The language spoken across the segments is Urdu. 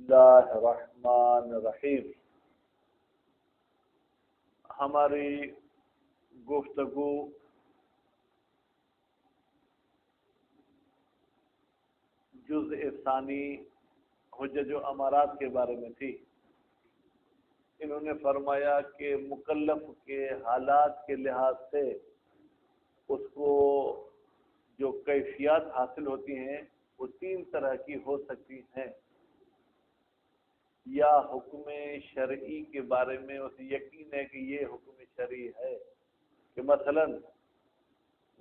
اللہ الرحمن الرحیم. ہماری گفتگو جزء ثانی حجج و امارات کے بارے میں تھی. انہوں نے فرمایا کہ مکلف کے حالات کے لحاظ سے اس کو جو کیفیات حاصل ہوتی ہیں وہ تین طرح کی ہو سکتی ہیں. یا حکم شرعی کے بارے میں اسے یقین ہے کہ یہ حکم شرعی ہے کہ مثلا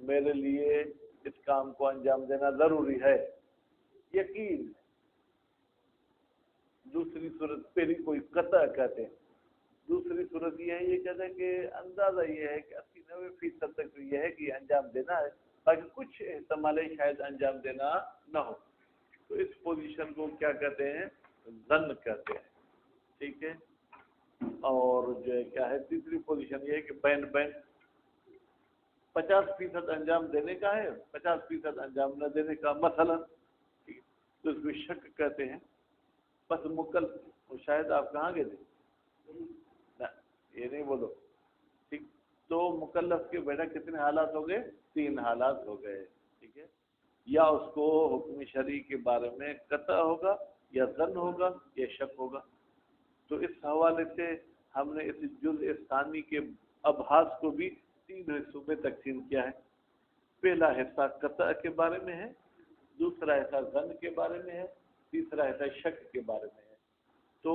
میرے لیے اس کام کو انجام دینا ضروری ہے، یقین. دوسری صورت پہلی کوئی قطع کہتے ہیں. دوسری صورت یہ ہے، یہ کہتے ہیں کہ اندازہ یہ ہے کہ 80-90% تک تو یہ ہے کہ انجام دینا ہے، باقی کچھ احتمال ہے شاید انجام دینا نہ ہو. تو اس پوزیشن کو کیا کہتے ہیں؟ ظن کہتے ہیں. ٹھیک ہے. اور جو ہے کیا ہے تیسری پوزیشن یہ ہے کہ بین 50% انجام دینے کا ہے، 50% انجام نہ دینے کا مثلا. ٹھیک ہے. تو اس کو شک کہتے ہیں. بس شاید آپ کہاں گئے تھے؟ نہ یہ نہیں بولو. ٹھیک. تو مکلف کے بیٹا کتنے حالات ہو گئے؟ 3 حالات ہو گئے. ٹھیک ہے. یا اس کو حکم شرعی کے بارے میں قطع ہوگا، یا ظن ہوگا، یا شک ہوگا. تو اس حوالے سے ہم نے اس جزء ثانی کے ابحاث کو بھی 3 حصوں میں تقسیم کیا ہے. پہلا حصہ قطع کے بارے میں ہے، دوسرا حصہ ظن کے بارے میں ہے، تیسرا حصہ شک کے بارے میں ہے. تو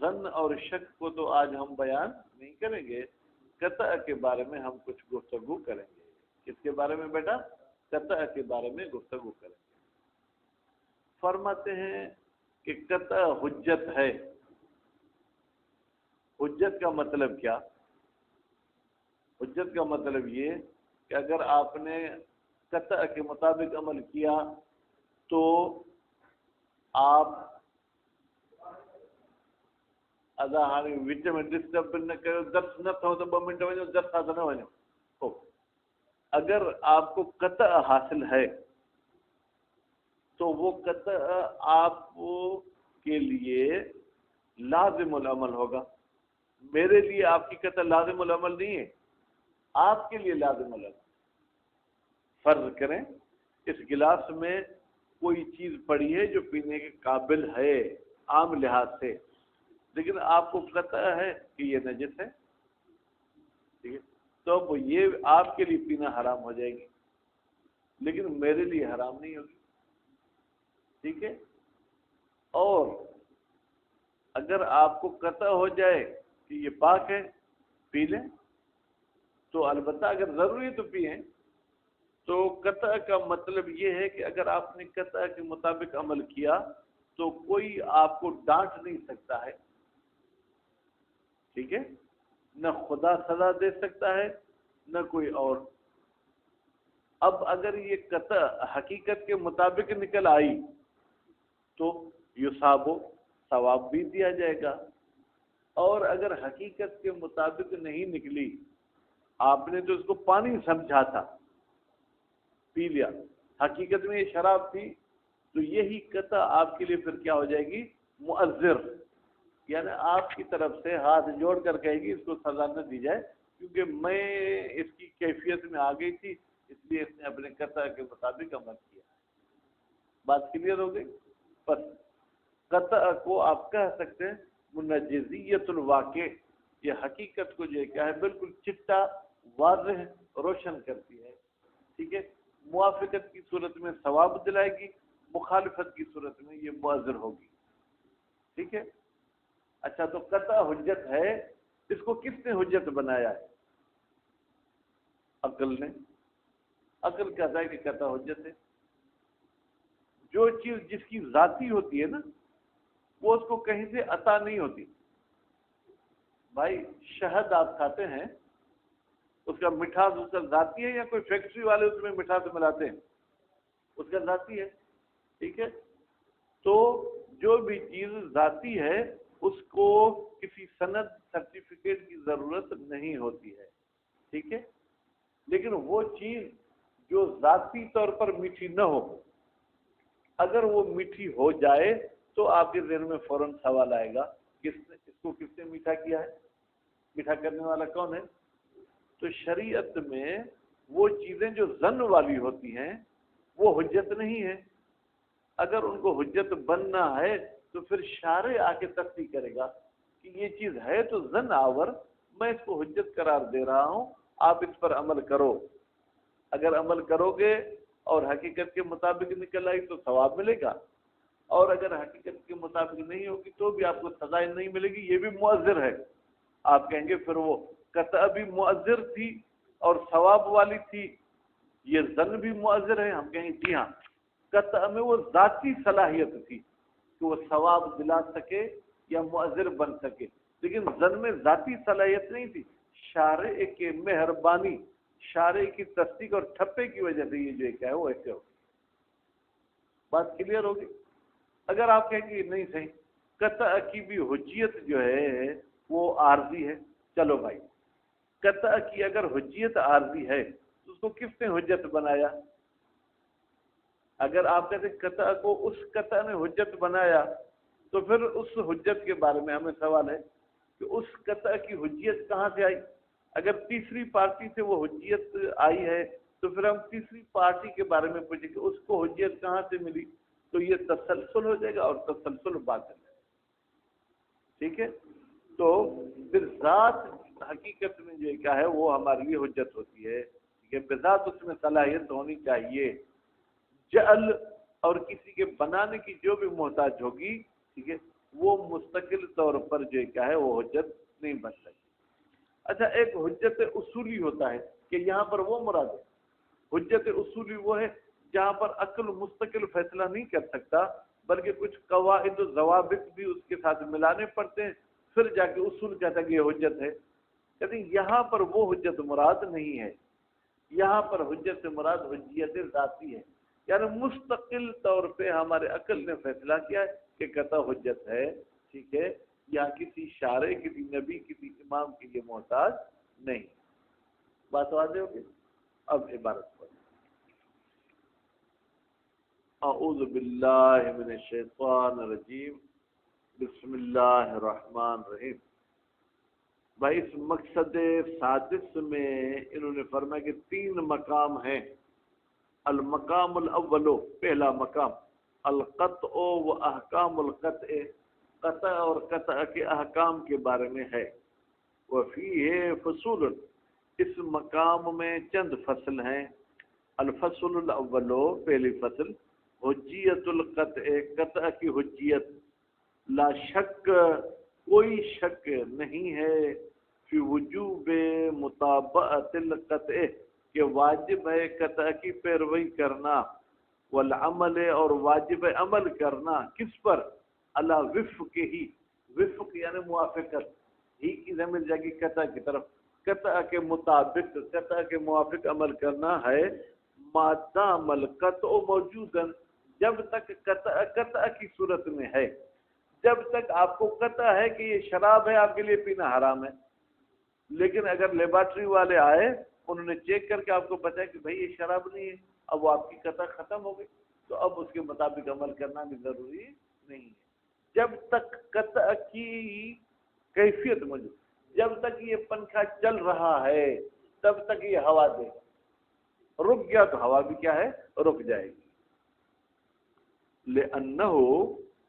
ظن اور شک کو تو آج ہم بیان نہیں کریں گے، قطع کے بارے میں ہم کچھ گفتگو کریں گے. کس کے بارے میں بیٹا؟ قطع کے بارے میں گفتگو کریں گے. فرماتے ہیں کہ قطع حجت ہے. حجت کا مطلب کیا؟ حجت کا مطلب یہ کہ اگر آپ نے قطع کے مطابق عمل کیا تو آپ ہمیں وچ میں ڈسٹرب نہ کرو، درس نہ تھو تو 2 منٹ وجہ درس آتا نہ وجہ. اگر آپ کو قطع حاصل ہے تو وہ قطع آپ کے لیے لازم العمل ہوگا. میرے لیے آپ کی قطع لازم العمل نہیں ہے، آپ کے لیے لازم العمل. فرض کریں اس گلاس میں کوئی چیز پڑی ہے جو پینے کے قابل ہے عام لحاظ سے، لیکن آپ کو قطع ہے کہ یہ نجس ہے. ٹھیک ہے. تو اب یہ آپ کے لیے پینا حرام ہو جائے گی، لیکن میرے لیے حرام نہیں ہوگی. ٹھیک ہے. اور اگر آپ کو قطع ہو جائے کہ یہ پاک ہے، پی لیں، تو البتہ اگر ضروری ہے تو پئیں. تو قطع کا مطلب یہ ہے کہ اگر آپ نے قطع کے مطابق عمل کیا تو کوئی آپ کو ڈانٹ نہیں سکتا ہے. ٹھیک ہے. نہ خدا سزا دے سکتا ہے نہ کوئی اور. اب اگر یہ قطع حقیقت کے مطابق نکل آئی تو یصابو، ثواب بھی دیا جائے گا. اور اگر حقیقت کے مطابق نہیں نکلی، آپ نے تو اس کو پانی سمجھا تھا، پی لیا، حقیقت میں یہ شراب تھی، تو یہی قطع آپ کے لیے پھر کیا ہو جائے گی؟ مؤذر. یعنی آپ کی طرف سے ہاتھ جوڑ کر کہے گی اس کو سزا نہ دی جائے، کیونکہ میں اس کی کیفیت میں آ گئی تھی، اس لیے اس نے اپنے قطع کے مطابق عمل کیا. بات کلیئر ہو گئی؟ بس قطع کو آپ کہہ سکتے ہیں منجزیت الواقع. یہ حقیقت کو جو کیا ہے بالکل چٹا واضح روشن کرتی ہے. ٹھیک ہے. موافقت کی صورت میں ثواب دلائے گی، مخالفت کی صورت میں یہ مؤذر ہوگی. ٹھیک ہے. اچھا، تو قطع حجت ہے، اس کو کس نے حجت بنایا ہے؟ عقل نے. عقل کہتا ہے کہ قطع حجت ہے. جو چیز جس کی ذاتی ہوتی ہے نا، وہ اس کو کہیں سے عطا نہیں ہوتی. بھائی شہد آپ کھاتے ہیں، اس کا مٹھاس اس کا ذاتی ہے یا کوئی فیکٹری والے اس میں مٹھاس ملاتے ہیں؟ اس کا ذاتی ہے. ٹھیک ہے. تو جو بھی چیز ذاتی ہے اس کو کسی سند سرٹیفکیٹ کی ضرورت نہیں ہوتی ہے. ٹھیک ہے. لیکن وہ چیز جو ذاتی طور پر میٹھی نہ ہو، اگر وہ میٹھی ہو جائے تو آپ کے ذہن میں فوراً سوال آئے گا اس کو کس نے میٹھا کیا ہے، میٹھا کرنے والا کون ہے؟ تو شریعت میں وہ چیزیں جو ظن والی ہوتی ہیں وہ حجت نہیں ہے. اگر ان کو حجت بننا ہے تو پھر شارع آ کے تصدیق کرے گا کہ یہ چیز ہے تو ظن آور، میں اس کو حجت قرار دے رہا ہوں، آپ اس پر عمل کرو. اگر عمل کرو گے اور حقیقت کے مطابق نکل آئی تو ثواب ملے گا، اور اگر حقیقت کے مطابق نہیں ہوگی تو بھی آپ کو سزا نہیں ملے گی. یہ بھی مؤثر ہے. آپ کہیں گے پھر وہ قطع بھی مؤثر تھی اور ثواب والی تھی، یہ ظن بھی مؤثر ہے. ہم کہیں گے جی ہاں، قطع میں وہ ذاتی صلاحیت تھی کہ وہ ثواب دلا سکے یا مؤثر بن سکے، لیکن ظن میں ذاتی صلاحیت نہیں تھی. شارع کی مہربانی، شارع کی تصدیق اور ٹھپے کی وجہ سے یہ جو کیا ہے وہ ایسے ہو. بات کلیئر ہوگی؟ اگر آپ کہیں گے نہیں صحیح، قطع کی بھی حجیت جو ہے وہ عارضی ہے، چلو بھائی قطع کی اگر حجیت عارضی ہے تو اس کو کس نے حجت بنایا؟ اگر آپ کہتے قطع کو اس قطع نے حجت بنایا تو پھر اس حجت کے بارے میں ہمیں سوال ہے کہ اس قطع کی حجیت کہاں سے آئی؟ اگر تیسری پارٹی سے وہ حجیت آئی ہے تو پھر ہم تیسری پارٹی کے بارے میں پوچھیں کہ اس کو حجیت کہاں سے ملی، تو یہ تسلسل ہو جائے گا اور تسلسل باطل ہے. ٹھیک ہے؟ تو پھر ذات حقیقت میں جو کیا ہے وہ ہمارے لیے حجت ہوتی ہے کہ بذات اس میں صلاحیت ہونی چاہیے. جعل اور کسی کے بنانے کی جو بھی محتاج ہوگی، ٹھیک ہے، وہ مستقل طور پر جو کیا ہے وہ حجت نہیں بن سکتی. اچھا، ایک حجت اصولی ہوتا ہے کہ یہاں پر وہ مراد ہے. حجت اصولی وہ ہے جہاں پر عقل مستقل فیصلہ نہیں کر سکتا بلکہ کچھ قواعد و ضوابط بھی اس کے ساتھ ملانے پڑتے ہیں، پھر جا کے اصول کہتا ہے کہ یہ حجت ہے. لیکن یہاں پر وہ حجت مراد نہیں ہے. یہاں پر حجت سے مراد حجیت ذاتی ہے، یعنی مستقل طور پہ ہمارے عقل نے فیصلہ کیا ہے کہ قطع حجت ہے. ٹھیک ہے، یہاں کسی شارع، کسی نبی، کسی امام کے لیے محتاج نہیں. بات واضح ہوگی؟ اب عبارت پڑھ. اعوذ باللہ من الشیطان الرجیم، بسم اللہ الرحمن الرحیم. بھائی اس مقصد سادس میں انہوں نے فرمایا کہ 3 مقام ہیں. المقام الاول، پہلا مقام، القطع و احکام القطع، قطع اور قطع کے احکام کے بارے میں ہے. وفیہ فصول، اس مقام میں چند فصل ہیں. الفصل الاول، پہلی فصل، حجیت القطع، قطع کی حجیت. لا شک، کوئی شک نہیں ہے، فی وجوب مطابقت القطع، کہ واجب ہے قطع کی پیروی کرنا. والعمل، اور واجب عمل کرنا کس پر؟ علی وفق ہی، وفق یعنی موافقت، ہی کی ضمیر جائے گی قطع کی طرف. قطع کے مطابق، قطع کے موافق عمل کرنا ہے. ما دام القطع موجودا، جب تک قطع کی صورت میں ہے، جب تک آپ کو قطع ہے کہ یہ شراب ہے، آپ کے لیے پینا حرام ہے. لیکن اگر لیبارٹری والے آئے، انہوں نے چیک کر کے آپ کو بتایا کہ بھائی یہ شراب نہیں ہے، اب وہ آپ کی قطع ختم ہو گئی، تو اب اس کے مطابق عمل کرنا بھی ضروری نہیں ہے. جب تک قطع کی کیفیت موجود، جب تک یہ پنکھا چل رہا ہے تب تک یہ ہوا دے گا. رک گیا تو ہوا بھی کیا ہے، رک جائے گی. لأنه،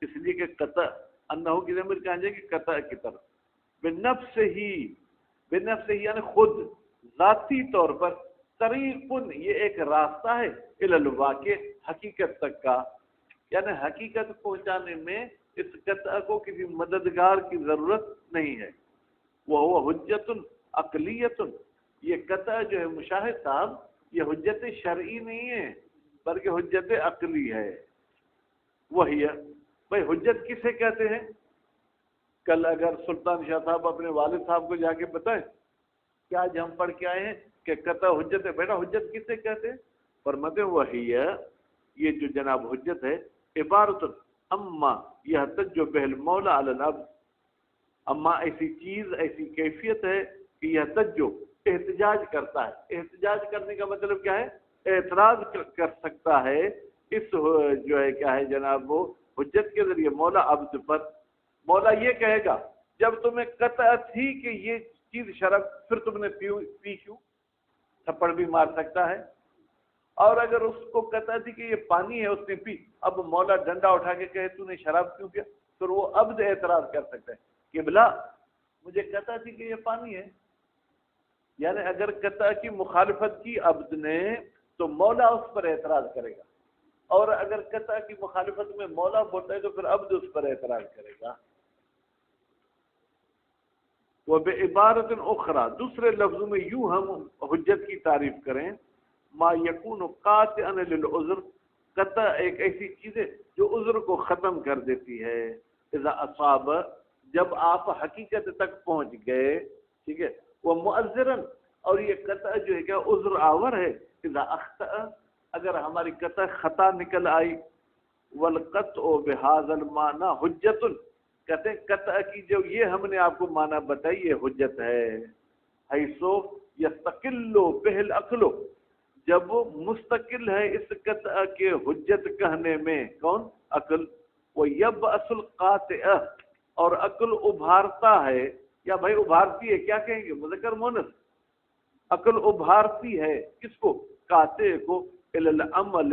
اس لیے کہ قطع، انہو کی ضمیر کہاں جائے گی؟ قطع کی طرف. بنفس ہی، بنفس ہی یعنی خود، ذاتی طور پر. طریق، یہ ایک راستہ ہے، الی الواقع، حقیقت تک کا، یعنی حقیقت پہنچانے میں اس قطع کو کسی مددگار کی ضرورت نہیں ہے. وہ حجت عقلیت، یہ قطع جو ہے مشاہد صاحب، یہ حجت شرعی نہیں ہے بلکہ حجت عقلی ہے. وہی ہے بھائی، حجت کسے کہتے ہیں؟ کل اگر سلطان شاہ صاحب اپنے والد صاحب کو جا کے بتائیں کہ آج ہم پڑھ کے آئے ہیں کہ قطع حجت ہے، بیٹا حجت کسے کہتے ہیں؟ فرماتے ہیں وہی ہے، یہ جو جناب حجت ہے، عبارت اما یحتج بہ المولا علی العبد، اما ایسی چیز، ایسی کیفیت ہے کہ یحتج، احتجاج کرتا ہے. احتجاج کرنے کا مطلب کیا ہے؟ اعتراض کر سکتا ہے اس جو ہے کیا ہے جناب وہ حجت کے ذریعے مولا عبد پر، مولا یہ کہے گا جب تمہیں قطع تھی کہ یہ چیز شراب پھر تم نے پی کیوں؟ تھپڑ بھی مار سکتا ہے. اور اگر اس کو قطع تھی کہ یہ پانی ہے اس نے پی، اب مولا ڈنڈا اٹھا کے کہے تو نے شراب کیوں پیا، پھر وہ عبد اعتراض کر سکتا ہے کہ بلا مجھے قطع تھی کہ یہ پانی ہے. یعنی اگر قطع کی مخالفت کی عبد نے تو مولا اس پر اعتراض کرے گا، اور اگر قطع کی مخالفت میں مولا بولتا ہے تو پھر عبد اس پر اعتراض کرے گا. وبعبارت اخرى، دوسرے لفظوں میں یوں ہم حجت کی تعریف کریں، ما یکون قاطعا للعذر، قطع ایک ایسی چیز ہے جو عذر کو ختم کر دیتی ہے. اذا اصاب، جب آپ حقیقت تک پہنچ گئے، ٹھیک ہے. وہ مؤذرن، اور یہ قطع جو ہے کیا عذر آور ہے. اذا اخطأ، اگر ہماری قطع خطا نکل آئی. والقطع بهذا المعنى حجت، کہتے ہیں قطع کی جو یہ ہم نے آپ کو معنی بتائی یہ حجت ہے. حیثو یستقل به العقل، جب وہ مستقل ہے اس قطع کے حجت کہنے میں، کون؟ عقل. ویبعث القاطع، اور عقل ابھارتا ہے، یا بھائی ابھارتی ہے، کیا کہیں گے مذکر مؤنث؟ عقل ابھارتی ہے کس کو؟ قاطع کو. الی العمل،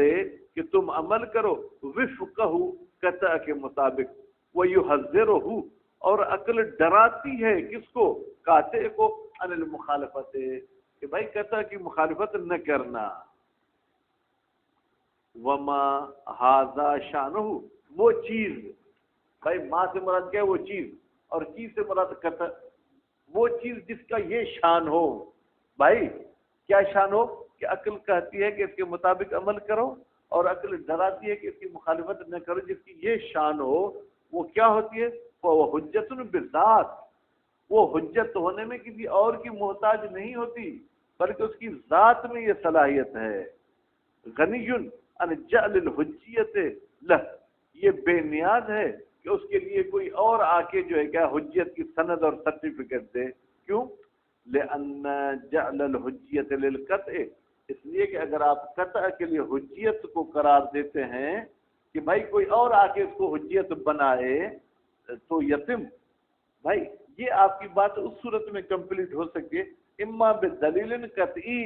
کہ تم عمل کرو وفقہ، قطع کے مطابق. ویحذرہ، اور عقل ڈراتی ہے کس کو؟ قاطع کو. عن المخالفت، کہ بھائی قطع کی مخالفت نہ کرنا. وما ھذا شانہ، وہ چیز، بھائی ماں سے مراد کیا ہے؟ وہ چیز، اور چیز سے مراد قطع. وہ چیز جس کا یہ شان ہو، بھائی کیا شان ہو؟ کہ عقل کہتی ہے کہ اس کے مطابق عمل کرو، اور عقل ڈراتی ہے کہ اس کی مخالفت نہ کرو. جس کی یہ شان ہو وہ کیا ہوتی ہے؟ وہ حجت بذات، وہ حجت ہونے میں کسی اور کی محتاج نہیں ہوتی، بلکہ اس کی ذات میں یہ صلاحیت ہے. غنی عن جعل الحجیت لہ، یہ بے نیاز ہے کہ اس کے لیے کوئی اور آ کے جو ہے کیا حجیت کی سند اور سرٹیفکیٹ دے. کیوں؟ لأن جعل الحجیت للقطع، اس لیے کہ اگر آپ قطع کے لیے حجیت کو قرار دیتے ہیں کہ بھائی کوئی اور آ کے اس کو حجیت بنائے تو یتم، بھائی یہ آپ کی بات اس صورت میں کمپلیٹ ہو سکے اما بدلیل قطعی،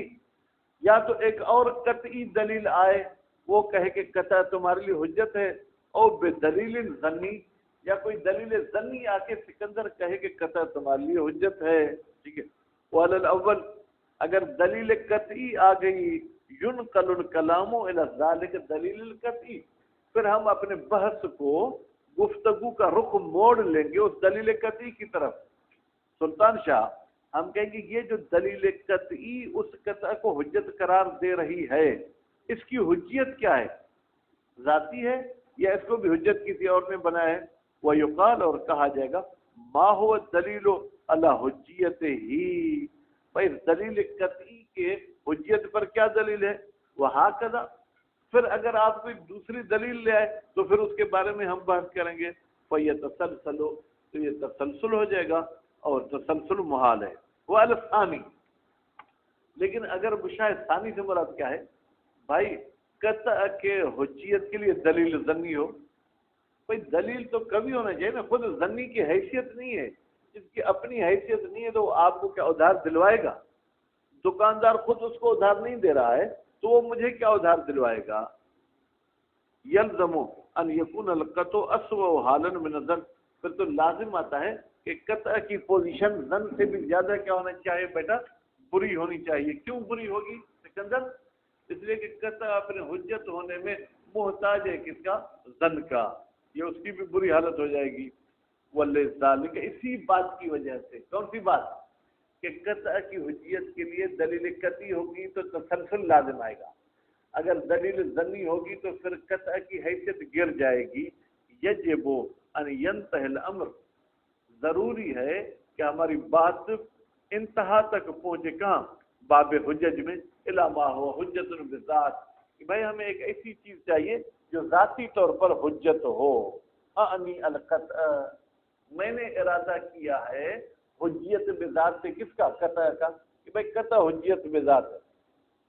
یا تو ایک اور قطعی دلیل آئے وہ کہے کہ قطع تمہارے لیے حجت ہے، اور بدلیل ظنی، یا کوئی دلیل ظنی آ کے سکندر کہے کہ قطع تمہارے لیے حجت ہے. ٹھیک ہے. وعلی الاول، اگر دلیل قطعی آ گئی، ينقل الكلام الى ذلك دلیل القطعی، پھر ہم اپنے بحث کو، گفتگو کا رخ موڑ لیں گے اس دلیل قطعی کی طرف. سلطان شاہ، ہم کہیں گے یہ جو دلیل قطعی اس قطع کو حجت قرار دے رہی ہے، اس کی حجیت کیا ہے؟ ذاتی ہے یا اس کو بھی حجت کسی اور نے بنایا ہے؟ ویقال، اور کہا جائے گا ما هو الدلیل علی حجیت ہی، بھائی دلیل قطعی کے حجیت پر کیا دلیل ہے؟ وہاں کذا، پھر اگر آپ کوئی دوسری دلیل لے آئے تو پھر اس کے بارے میں ہم بحث کریں گے. فیتسلسل، تو یہ تسلسل ہو جائے گا، اور تسلسل محال ہے. وہ الثانی، لیکن اگر بشاہ ثانی سے مراد کیا ہے؟ بھائی قطع کے حجیت کے لیے دلیل ظنی ہو. بھائی دلیل تو کبھی ہونا چاہیے نا، خود ظنی کی حیثیت نہیں ہے، جس کی اپنی حیثیت نہیں ہے تو وہ آپ کو کیا ادھار دلوائے گا؟ دکاندار خود اس کو ادھار نہیں دے رہا ہے تو وہ مجھے کیا ادھار دلوائے گا؟ یلزم ان یکون القطع اسوأ حالا من الظن، پھر تو لازم آتا ہے کہ قطع کی پوزیشن ظن سے بھی زیادہ کیا ہونا چاہیے بیٹا؟ بری ہونی چاہیے. کیوں بری ہوگی سکندر؟ اس لیے کہ قطع اپنے حجت ہونے میں محتاج ہے کس کا؟ ظن کا. یہ اس کی بھی بری حالت ہو جائے گی. ولذالک، اسی بات کی وجہ سے، کون سی بات؟ کہ قطع کی حجیت کے لیے دلیل قطعی ہوگی تو تسلسل لازم آئے گا، اگر دلیل ظنی ہوگی تو پھر قطع کی حیثیت گر جائے گی. یجب ان ینتہی الامر، ضروری ہے کہ ہماری بات انتہا تک پہنچے. کہاں؟ باب حجج میں. الی ما هو حجت بذات، کہ بھائی ہمیں ایک ایسی چیز چاہیے جو ذاتی طور پر حجت ہو. اعنی القطع، میں نے ارادہ کیا ہے حجیت بذات سے. کس کا؟ قطع کا. کہ بھائی قطع حجیت بذات ہے.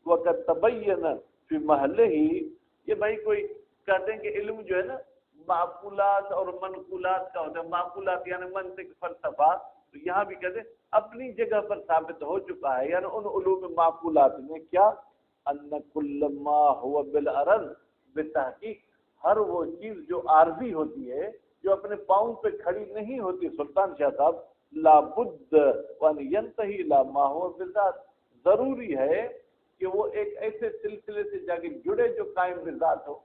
وقد تبین فی محلہ ہی، یہ بھائی کوئی کہتے ہیں کہ علم جو ہے نا معقولات اور منقولات کا ہوتا ہے. معقولات یعنی منطق فلسفہ، تو یہاں بھی کہتے ہیں اپنی جگہ پر ثابت ہو چکا ہے. یعنی ان علوم معقولات میں کیا، ان کل ما هو بالعرض بالتحقیق، ہر وہ چیز جو عارضی ہوتی ہے، جو اپنے پاؤں پہ کھڑی نہیں ہوتی، سلطان شاہ صاحب، لابد وان ينتهي الى ما هو بالذات، ضروری ہے کہ وہ ایک ایسے سلسلے سے جا کے جڑے جو قائم بالذات ہو.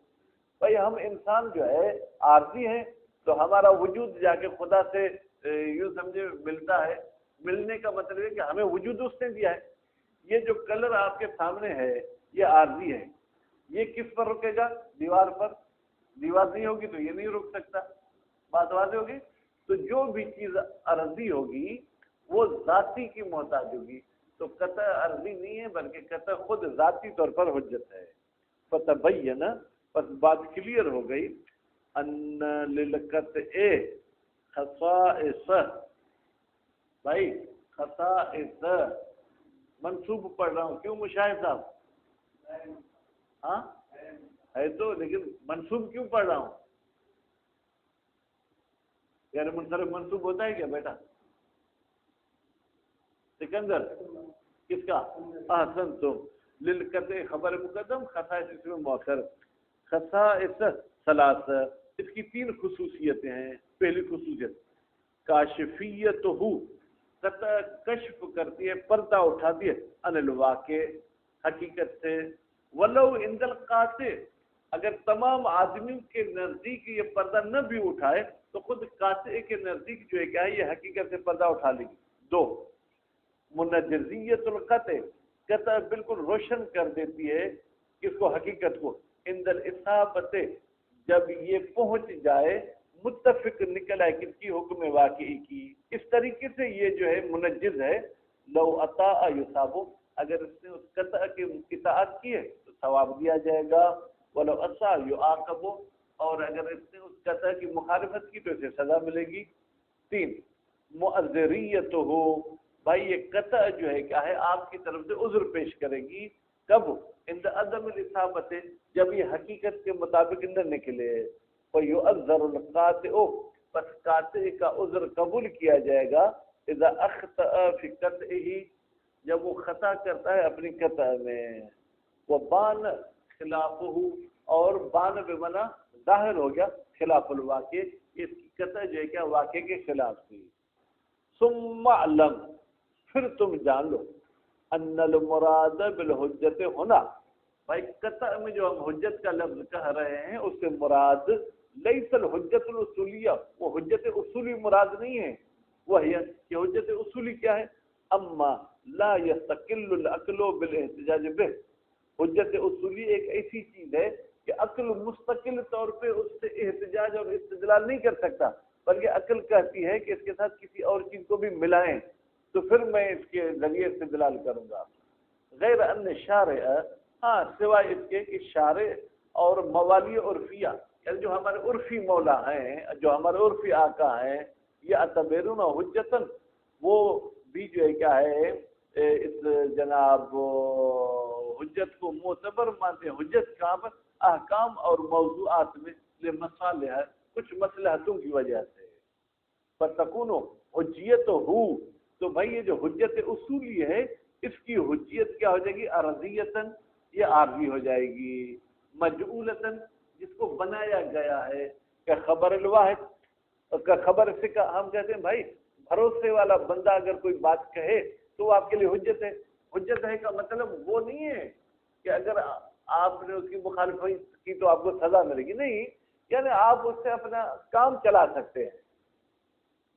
بھائی ہم انسان جو ہے عارضی ہیں، تو ہمارا وجود جا کے خدا سے یوں سمجھے ملتا ہے. ملنے کا مطلب ہے کہ ہمیں وجود اس نے دیا ہے. یہ جو کلر آپ کے سامنے ہے یہ عارضی ہے. یہ کس پر رکے گا؟ دیوار پر. دیوار نہیں ہوگی تو یہ نہیں رک سکتا. بات واضح ہوگی. تو جو بھی چیز عارضی ہوگی وہ ذاتی کی محتاج ہوگی. تو قطع عارضی نہیں ہے بلکہ قطع خود ذاتی طور پر حجت ہے. فتبین، بس بات کلیئر ہو گئی، ان للقطع خصائص. بھائی خصائص منصوب پڑھ رہا ہوں، کیوں مشاہد صاحب؟ ہاں ہے تو، لیکن منصوب کیوں پڑھ رہا ہوں؟ یعنی منصرف منصوب ہوتا ہے کیا بیٹا؟ سکندر کس کا؟ احسن تم. للقطع خبر مقدم، خصائص اس میں مؤخر. خصائص ثلاث، اس کی تین خصوصیتیں ہیں. پہلی خصوصیت کاشفیت ہو، قطع کشف کرتی ہے، پردہ اٹھاتی ہے، ان الواقع، حقیقت سے. ولو عند القاطع، اگر تمام آدمی کے نزدیک یہ پردہ نہ بھی اٹھائے تو خود قاطع کے نزدیک جو ہے کیا ہے، یہ حقیقت سے پردہ اٹھا لے گی. دو، منجزیت القطع، قطع بالکل روشن کر دیتی ہے کس کو؟ حقیقت کو. عند الاصابت، جب یہ پہنچ جائے، متفق نکل آئے کس کی؟ حکم واقعی کی. اس طریقے سے یہ جو ہے منجز ہے. لو اطاع یصاب، اگر اس نے اس قطع کی اطاعت کی ہے تو ثواب دیا جائے گا. ولو عصى يعاقب، اور اگر اس نے اس قطع کی مخالفت کی تو اسے سزا ملے گی. تین، معذریت ہو، بھائی یہ قطع جو ہے کیا ہے، آپ کی طرف سے عذر پیش کرے گی. کب؟ عند عدم الاصابت، جب یہ حقیقت کے مطابق نہ نکلے. فیعذر القاطع، پس قاطع کا عذر قبول کیا جائے گا. اذا اخطأ فی قطعہ، جب وہ خطا کرتا ہے اپنی قطع میں. وبان خلافہ، اور بان بمعنی ظاہر ہو گیا، خلاف الواقع، اس کی قطع جو ہے کیا واقع کے خلاف تھی. ثم علم، پھر تم جان لو، ان المراد بالحجت ہونا، بھائی قطع میں جو ہم حجت کا لفظ کہہ رہے ہیں اس سے مراد لیس الحجت الاصولیہ، وہ حجت اصولی مراد نہیں ہے. وہ ہے کہ حجت اصولی کیا ہے؟ اما لا یستقل العقل بالاحتجاج به، حجت اصولی ایک ایسی چیز ہے کہ عقل مستقل طور پہ اس سے احتجاج اور استدلال نہیں کر سکتا، بلکہ عقل کہتی ہے کہ اس کے ساتھ کسی اور چیز کو بھی ملائیں تو پھر میں اس کے ذریعے استدلال کروں گا. غیر ان شارع، ہاں سوائے اس کے کہ شارع اور موالی عرفیہ، یعنی جو ہمارے عرفی مولا ہیں، جو ہمارے عرفی آقا ہیں، یہ اعتبرون حجتاً، وہ بھی جو ہے کیا ہے اس جناب حجت کو معتبر مانتے ہیں. حجت کہاں پر؟ احکام اور موضوعات میں، لمصالح، کچھ مصلحتوں کی وجہ سے. فتکون حجیت ہو، تو بھائی یہ جو حجت اصولی ہے اس کی حجیت کیا ہو جائے گی؟ عرضیتاً، یہ عارضی ہو جائے گی. مجعولتاً، جس کو بنایا گیا ہے، کہ خبر الواحد کا خبر فقہ. ہم کہتے ہیں بھائی بھروسے والا بندہ اگر کوئی بات کہے تو وہ آپ کے لیے حجت ہے. حجت ہے کا مطلب وہ نہیں ہے کہ اگر آپ نے اس کی مخالفت کی تو آپ کو سزا ملے گی، نہیں، یعنی آپ اس سے اپنا کام چلا سکتے ہیں.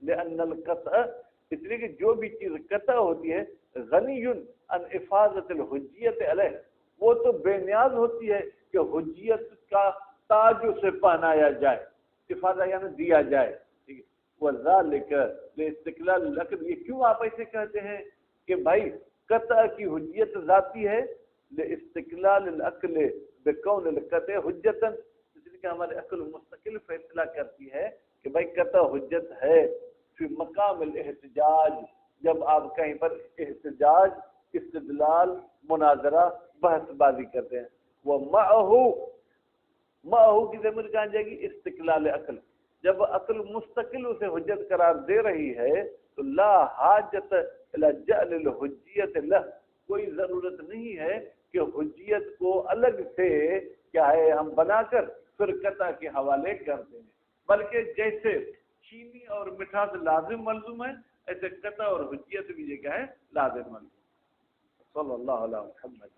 لأن القطع، اس لیے کہ جو بھی چیز قطع ہوتی ہے، غنی عن افاظت الحجیت علیہ، وہ تو بے نیاز ہوتی ہے کہ حجیت کا تاج اسے پہنایا جائے. افاظہ یعنی دیا جائے. وذالک لاستقلال العقل، یہ کیوں آپ ایسے کہتے ہیں کہ بھائی قطع کی حجیت ذاتی ہے؟ لاستقلال العقل بکون القطع حجتا، اس لیے کہ ہمارے عقل مستقل فیصلہ کرتی ہے کہ بھائی قطع حجت ہے فی مقام الاحتجاج، جب آپ کہیں پر احتجاج، استدلال، مناظرہ، بحث بازی کرتے ہیں. ومعه معہو کی ضمیر کہاں جائے گی؟ استقلال عقل. جب عقل مستقل اسے حجت قرار دے رہی ہے تو لا حاجت الی جعل الحجیت لہ، کوئی ضرورت نہیں ہے کہ حجیت کو الگ سے کیا ہے ہم بنا کر پھر قطع کے حوالے کر دیں، بلکہ جیسے چینی اور مٹھاس لازم ملزوم ہے ایسے قطع اور حجیت بھی یہ کیا ہے لازم ملزوم. صلی اللہ علیہ محمد.